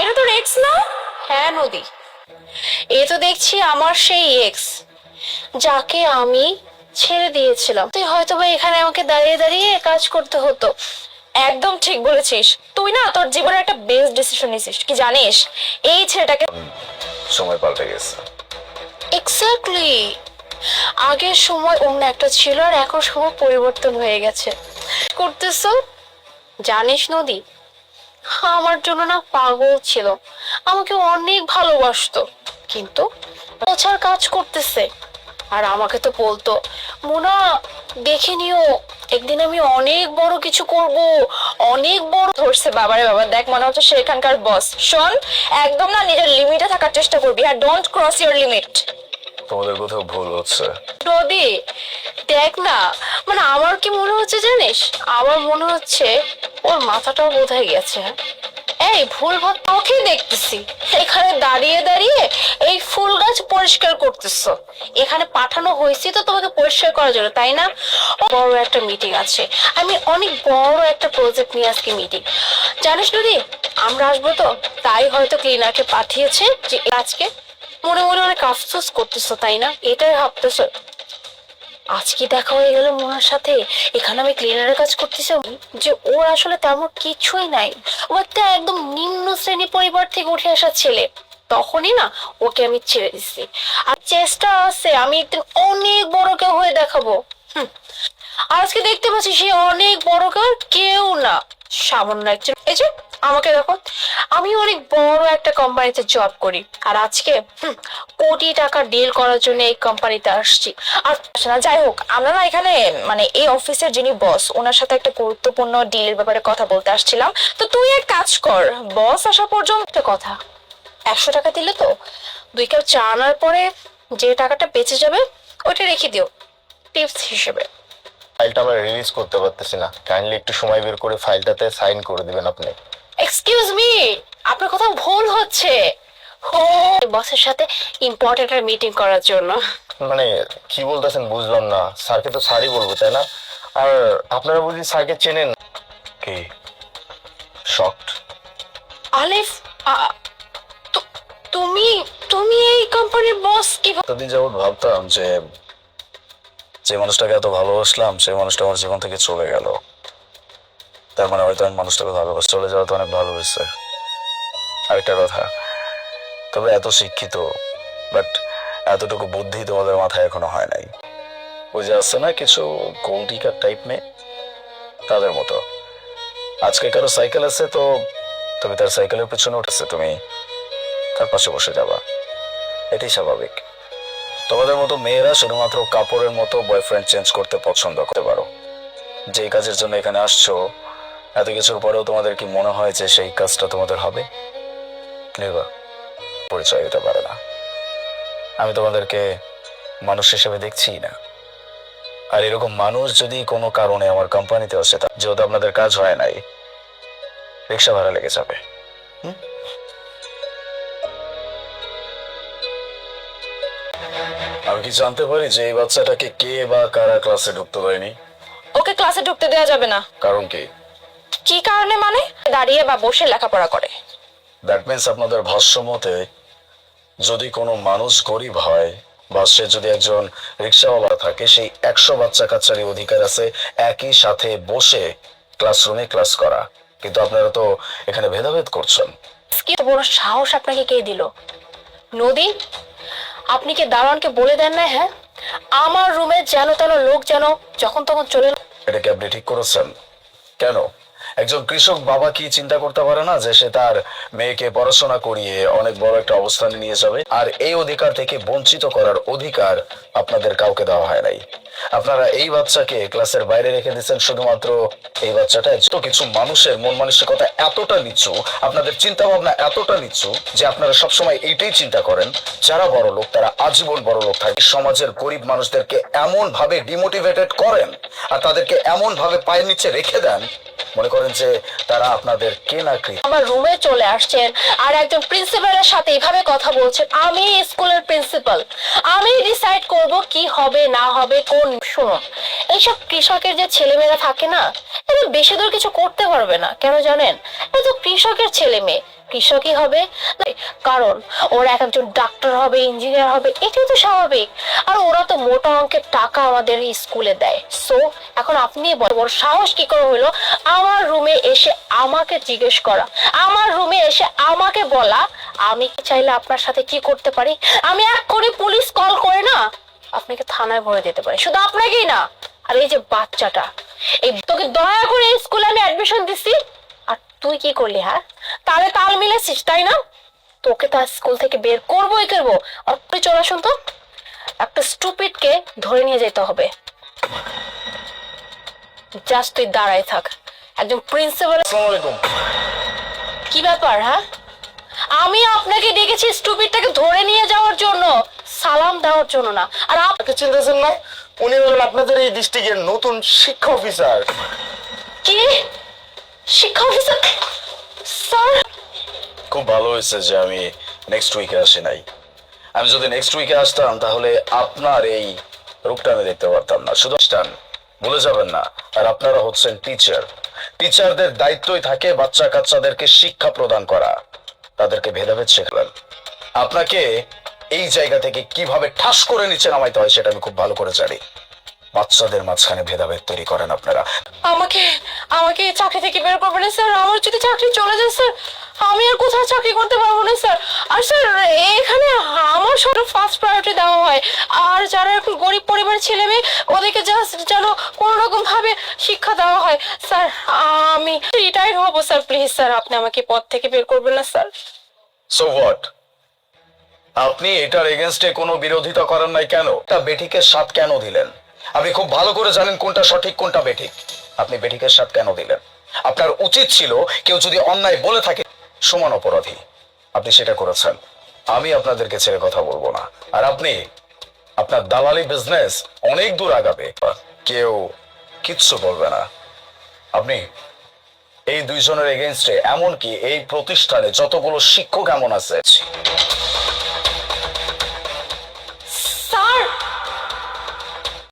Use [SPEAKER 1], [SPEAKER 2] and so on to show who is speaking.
[SPEAKER 1] এটা তোর এক্স না?
[SPEAKER 2] হ্যাঁ নদী, এ তো দেখছি আমার সেই এক্স, যাকে আমি ছেড়ে দিয়েছিলাম। তুই হয়তো বা এখানে আমাকে দাঁড়িয়ে দাঁড়িয়ে কাজ করতে হতো।
[SPEAKER 1] একদম ঠিক বলেছিস। তুই না তোর জীবনের একটা বেস্ট ডিসিশন নিছিস, কি জানিস? এই ছেলেটাকে
[SPEAKER 3] সময় পাল্টে গেছে।
[SPEAKER 2] এক্স্যাক্টলি, আগের সময় অন্য একটা ছিল আর এখন সময় পরিবর্তন হয়ে গেছে। করতেছো জানিস নদী, আমার জন্য না পাগল ছিল, আমাকে অনেক ভালোবাসতো, কিন্তু প্রচার কাজ করতেছে। আর আমাকে তো বলতো, মোনা দেখে নিও, একদিন আমি অনেক বড় কিছু করব, অনেক বড়।
[SPEAKER 1] ধরছে বাবারে বাবা, দেখ মনে হচ্ছে সে এখানকার বস। শোন, একদম না নিজের লিমিটে থাকার চেষ্টা করবি, আর ডোন্ট ক্রস ইওর লিমিট।
[SPEAKER 3] তোমাদের কোথাও ভুল হচ্ছে।
[SPEAKER 2] নদী দেখ না, মানে আমার কি মনে হচ্ছে জানিস, আমার মনে হচ্ছে ওর মাথাটাও বোধহয় গেছে। এই ভুল ভাব তোকে দেখতেছি এখানে দাঁড়িয়ে দাঁড়িয়ে এই ফুল গাছ পরিষ্কার করতেছো। এখানে পাঠানো হয়েছে তো তোমাকে পরিষ্কার করার জন্য, তাই না? বড় একটা মিটিং আছে, আমি অনেক বড় একটা প্রজেক্ট নিয়ে আজকে মিটিং, জানিস নদী আমরা আসবো তো, তাই হয়তো ক্লিনারকে পাঠিয়েছে যে আজকে। মনে মনে অনেক আফসোস করতেছো তাই না? এটাই ভাবতেছো আজকে দেখা হয়ে গেল মোনার সাথে, এখানে আমি ক্লিনারের কাজ করতেছি, যে ওর আসলে তেমন কিছুই নাই, ও একটা একদম নিম্ন শ্রেণী পরিবার থেকে উঠে আসা ছেলে। তখনই না ওকে আমি ছেড়ে দিছি, আর চেষ্টা আছে আমি একদিন অনেক বড় কেউ হয়ে দেখাবো। আর আজকে দেখতে পাচ্ছি সে অনেক বড় কেউ না, সামান্য একজন। এই যে আমাকে দেখো, আমি অনেক বড় একটা কোম্পানিতে জব করি, আর আজকে কোটি টাকা ডিল করার জন্য এই কোম্পানিতে আসছি। আর
[SPEAKER 1] না, যাই হোক, আমরা না এখানে মানে এই অফিসের যিনি বস, ওনার সাথে একটা গুরুত্বপূর্ণ ডিলের ব্যাপারে কথা বলতে আসছিলাম। তো তুই এক কাজ কর, বস আসা পর্যন্ত
[SPEAKER 2] একটা কথা, 100 টাকা দিলে তো 2 কাপ চা আনার পরে যে টাকাটা বেঁচে যাবে ওটা রেখে দিও টিপস হিসেবে।
[SPEAKER 3] ফাইলটা আমরা রিলিজ করতে পারতেছি না, কাইন্ডলি একটু সময় বের করে ফাইলটাতে সাইন করে দিবেন আপনি।
[SPEAKER 2] এক্সকিউজ মি, আপনার কোথাও ভুল হচ্ছে। ও বসের সাথে ইম্পর্টেন্ট একটা মিটিং করার জন্য।
[SPEAKER 3] মানে কি বলতেছেন বুঝলাম না, স্যারকে তো স্যারই বলবো তাই না? আর আপনারা বুঝি স্যারকে চেনেন? কি শকড?
[SPEAKER 2] আলিফ, তুমি তুমি এই কোম্পানির বস কি?
[SPEAKER 4] এতদিন যাবৎ ভাবতাম যে যে মানুষটাকে এত ভালোবাসলাম সেই মানুষটা আমার জীবন থেকে চলে গেল। তার মানে হয়তো আমি মানুষটাকে ভালোবাসি, চলে যাওয়া তো অনেক ভালো হয়েছে। আরেকটা কথা, তবে এত শিক্ষিত বাট এতটুকু বুদ্ধি তোমাদের মাথায় এখনো হয় নাই। ওই যে আসছে না কিছু গোল্ডিকার টাইপ মেয়ে, তাদের মতো। আজকে কারো সাইকেল আছে তো তুমি তার সাইকেলের পিছনে উঠেছে, তুমি তার পাশে বসে যাবা, এটাই স্বাভাবিক। তোমাদের মতো মেয়েরা শুধুমাত্র কাপড়ের মতো বয়ফ্রেন্ড চেঞ্জ করতে পছন্দ করতে পারো। যেই কাজের জন্য এখানে আসছো, এত কিছুর পরেও তোমাদের কি মনে হয় যে সেই কাজটা তোমাদের হবে? নেভার। পরিচয় দিতে পারে না। আমি তোমাদেরকে মানুষ হিসেবে দেখছি না। আর এরকম মানুষ যদি কোনো কারণে আমার কোম্পানিতে আসে, যেহেতু আপনাদের কাজ হয় নাই, রিক্সা ভাড়া লেগে যাবে। আমি কি জানতে পারি যে এই বাচ্চাটাকে কে বা কারা ক্লাসে ঢুকতে দেয়নি?
[SPEAKER 1] ওকে ক্লাসে ঢুকতে দেওয়া যাবে না।
[SPEAKER 4] কারণ কি?
[SPEAKER 1] কি কারণে মানে? দাঁড়িয়ে বা বসে লেখাপড়া করে।
[SPEAKER 4] দ্যাট মিন্স আপনাদের ভাষ্য মতে যদি কোনো মানুষ গরিব হয় বা সে যদি একজন রিক্সাওয়ালা থাকে, সেই 100 বাচ্চা কাচ্চারই অধিকার আছে একই সাথে বসে ক্লাসরুমে ক্লাস করা। কিন্তু আপনারা তো এখানে ভেদাভেদ করছেন।
[SPEAKER 2] কি বড় সাহস আপনাকে কে দিল? নদী, আপনি কি দারোয়ানকে বলে দেন না? হ্যাঁ, আমার রুমে যেন তেন লোক যেন যখন তখন চলে।
[SPEAKER 4] এটা কি আপনি ঠিক করেছেন? কেন একজন কৃষক বাবা কি চিন্তা করতে পারে না যে সে তার মেয়েকে পড়াশোনা করিয়ে অনেক বড় একটা অবস্থানে নিয়ে যাবে? আর এই অধিকার থেকে বঞ্চিত করার অধিকার আপনাদের কাউকে দেওয়া হয় নাই। আপনারা এই বাচ্চাকে ক্লাসের বাইরে রেখে দিচ্ছেন শুধুমাত্র এই বাচ্চাটা। তো কিছু মানুষের মন মানসিকতা এতটা নিচু, আপনাদের চিন্তা ভাবনা এতটা নিচু যে আপনারা সবসময় এইটাই চিন্তা করেন যারা বড় লোক তারা আজীবন বড় লোক থাকে। সমাজের গরিব মানুষদেরকে এমন ভাবে ডিমোটিভেটেড করেন আর তাদেরকে এমন ভাবে পায়ের নিচে রেখে দেন, মনে করেন যে তারা আপনাদের কেনাকৃত।
[SPEAKER 2] আমার রুমে চলে আসছেন আর একজন প্রিন্সিপালের সাথে এইভাবে কথা বলছেন। আমি স্কুলের প্রিন্সিপাল, আমি ডিসাইড করব কি হবে না হবে কোন। শুনুন, এইসব কৃষকের যে ছেলেমেয়েরা থাকে না, এরা বেশি দূর কিছু করতে পারবে না। কেন জানেন? এরা তো কৃষকের ছেলে মেয়ে, কৃষকই হবে, কারণ ওরা এক একজন ডাক্তার হবে, ইঞ্জিনিয়ার হবে, এটাই তো স্বাভাবিক। আর ওরা তো মোটা অঙ্কের টাকা আমাদের স্কুলে দেয়। সো এখন আপনি বড় সাহস কি করে হইলো আমার রুমে এসে আমাকে জিজ্ঞেস করা, আমার রুমে এসে আমাকে বলা আমি কি চাইলে আপনার সাথে কি করতে পারি? আমি এক্ষুনি পুলিশ কল করে না আপনাকে থানায় ভরে দিতে পারি, শুধু আপনাকেই না, আর এই যে বাচ্চাটা, এই তোকে দয়া করে এই স্কুলে আমি অ্যাডমিশন দিছি, আর তুই কি করলি? হ্যাঁ, তাহলে তাল মিলেছিস তাই না? তোকে তার স্কুল থেকে বের করবোই করবো। আর তুই চলে আসুন তো, একটা স্টুপিডকে ধরে নিয়ে যেতে হবে। জাস্ট তুই দাঁড়ায় থাক, একজন প্রিন্সিপাল।
[SPEAKER 3] আসসালামু আলাইকুম।
[SPEAKER 2] কি ব্যাপার? হ্যাঁ, আমি আপনাকে ডেকেছি স্টুপিডটাকে ধরে নিয়ে যাওয়ার জন্য, সালাম দেওয়ার জন্য না। আর
[SPEAKER 3] আপনি চিনতেছেন না? উনি হলেন আপনাদের এই ডিস্ট্রিক্টের নতুন শিক্ষা অফিসার।
[SPEAKER 2] কি শিক্ষা অফিসার? স্যার,
[SPEAKER 4] খুব ভালো হয়েছে যে আমি নেক্সট উইকে আসি নাই। আমি যদি নেক্সট উইকে আসতাম তাহলে আপনার এই রূপটা আমি দেখতে পারতাম না। শুধু ভুলে যাবেন না। আর আপনারা হচ্ছেন টিচার। টিচারদের দায়িত্বই থাকে বাচ্চা কাচ্চাদেরকে শিক্ষা প্রদান করা, তাদেরকে ভেদাভেদ শেখালেন। আপনাকে এই জায়গা থেকে কিভাবে ঠাস করে নিচে নামাইতে হয় সেটা আমি খুব ভালো করে জানি। বাচ্চাদের মাঝখানে ভেদাভেদ তৈরি করেন আপনারা।
[SPEAKER 2] আমাকে আমাকে এই চাকরি থেকে বের করবেন না স্যার। আমার যদি চাকরি চলে যায় স্যার, আমি আর কোথাও চাকরি করতে পারবো না স্যার। আর স্যার, এখানে আমার সব ফার্স্ট প্রায়োরিটি দেওয়া হয়, আর যারা এখন গরিব পরিবারের ছেলে মেয়ে ওদেরকে জাস্ট যেন কোনো রকম ভাবে শিক্ষা দেওয়া হয়। স্যার, আমি রিটায়ার হবো স্যার। প্লিজ স্যার, আপনি আমাকে পদ থেকে বের করবেন না স্যার।
[SPEAKER 4] So what? আপনি এটার এগেনস্টে কোনো বিরোধিতা করেন নাই কেন? তা বেঠিকের স্বাদ কেন দিলেন? আপনি খুব ভালো করে জানেন কোনটা সঠিক কোনটা বেঠিক। আপনি বেঠিকের স্বাদ কেন দিলেন? আপনার উচিত ছিল কেউ যদি অন্যায় বলে থাকে সমান অপরাধী, আপনি সেটা করেছেন। আমি আপনাদেরকে ছেড়ে কথা বলবো না। আর আপনি আপনার দালালি বিজনেস অনেক দূর আগাবে, কেউ কিচ্ছু বলবে না। আপনি এই দুইজনের এগেনস্টে, এমনকি এই প্রতিষ্ঠানে যতগুলো শিক্ষক এমন আছে